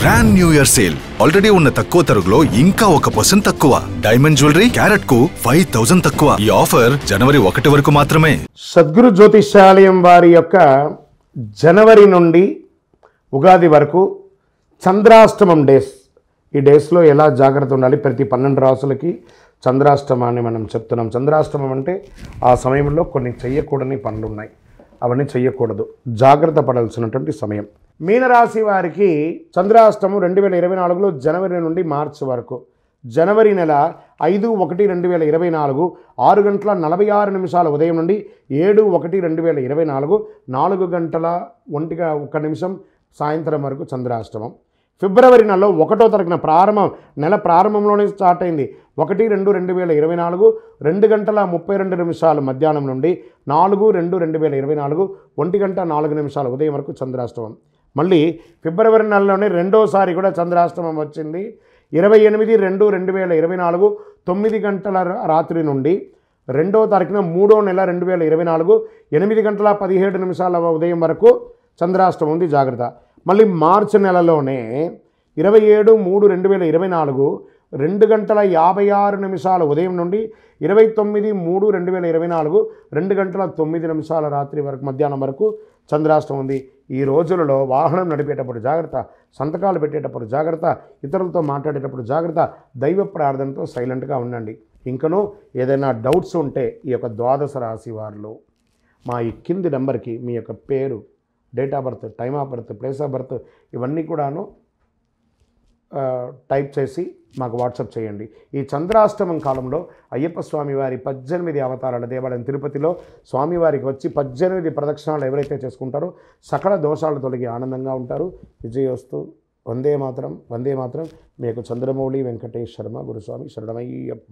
Grand new year sale already ఉన్న తక్కువ తరుగులో ఇంకా 1% తక్కువ. డైమండ్ జ్యువెలరీ క్యారెట్ కు 5000 తక్కువ. ఈ ఆఫర్ జనవరి 1 వరకు మాత్రమే. సద్గురు జ్యోతిష్యాలయం వారి యొక్క జనవరి నుండి ఉగాది వరకు చంద్రాష్టమం డేస్, ఈ డేస్లో ఎలా జాగ్రత్త ఉండాలి, ప్రతి 12 రాసులకి చంద్రాష్టమాన్ని మనం చెప్తున్నాం. చంద్రాష్టమం అంటే ఆ సమయంలో కొన్ని చెయ్యకూడని పనులు ఉన్నాయి, అవన్నీ చెయ్యకూడదు, జాగ్రత్త పడాల్సినటువంటి సమయం. మీనరాశి వారికి చంద్రాష్టమం 2024లో జనవరి నుండి మార్చి వరకు. జనవరి నెల 5/1/2024 6:46 ఉదయం నుండి 7/1/2024 4:01 సాయంత్రం వరకు చంద్రాష్టమం. ఫిబ్రవరి నెలలో 1వ తారీఖున నెల ప్రారంభంలోనే స్టార్ట్ అయింది. 1/2/2024 2:32 మధ్యాహ్నం నుండి 4/2/2024 1:04 ఉదయం వరకు చంద్రాష్టమం. మళ్ళీ ఫిబ్రవరి నెలలోనే రెండోసారి కూడా చంద్రాష్టమం వచ్చింది. 28/2/2024 9 రాత్రి నుండి 2వ తారీఖున 3వ నెల 2024 8:17 ఉదయం వరకు చంద్రాష్టమం ఉంది, జాగ్రత్త. మళ్ళీ మార్చి నెలలోనే 27/3/2024 2:56 ఉదయం నుండి 29/3/2024 2:09 రాత్రి వరకు మధ్యాహ్నం వరకు చంద్రాష్టమం ఉంది. ఈ రోజులలో వాహనం నడిపేటప్పుడు జాగ్రత్త, సంతకాలు పెట్టేటప్పుడు జాగ్రత్త, ఇతరులతో మాట్లాడేటప్పుడు జాగ్రత్త, దైవ ప్రార్థనతో సైలెంట్గా ఉండండి. ఇంకనూ ఏదైనా డౌట్స్ ఉంటే ఈ యొక్క ద్వాదశ రాశి వారిలో మా ఈ కింది నెంబర్కి మీ యొక్క పేరు, date of birth, time of birth, place of birth ఇవన్నీ కూడాను టైప్ చేసి మాకు వాట్సాప్ చేయండి. ఈ చంద్రాష్టమం కాలంలో అయ్యప్ప స్వామివారి 18 అవతారాల దేవాలయం తిరుపతిలో స్వామివారికి వచ్చి 18 ప్రదక్షిణాలు ఎవరైతే చేసుకుంటారో సకల దోషాలు తొలగి ఆనందంగా ఉంటారు. విజయోస్తు. వందే మాతరం, వందే మాతరం. మీకు చంద్రమౌళి వెంకటేష్ శర్మ గురుస్వామి శరణమయ్యప్ప.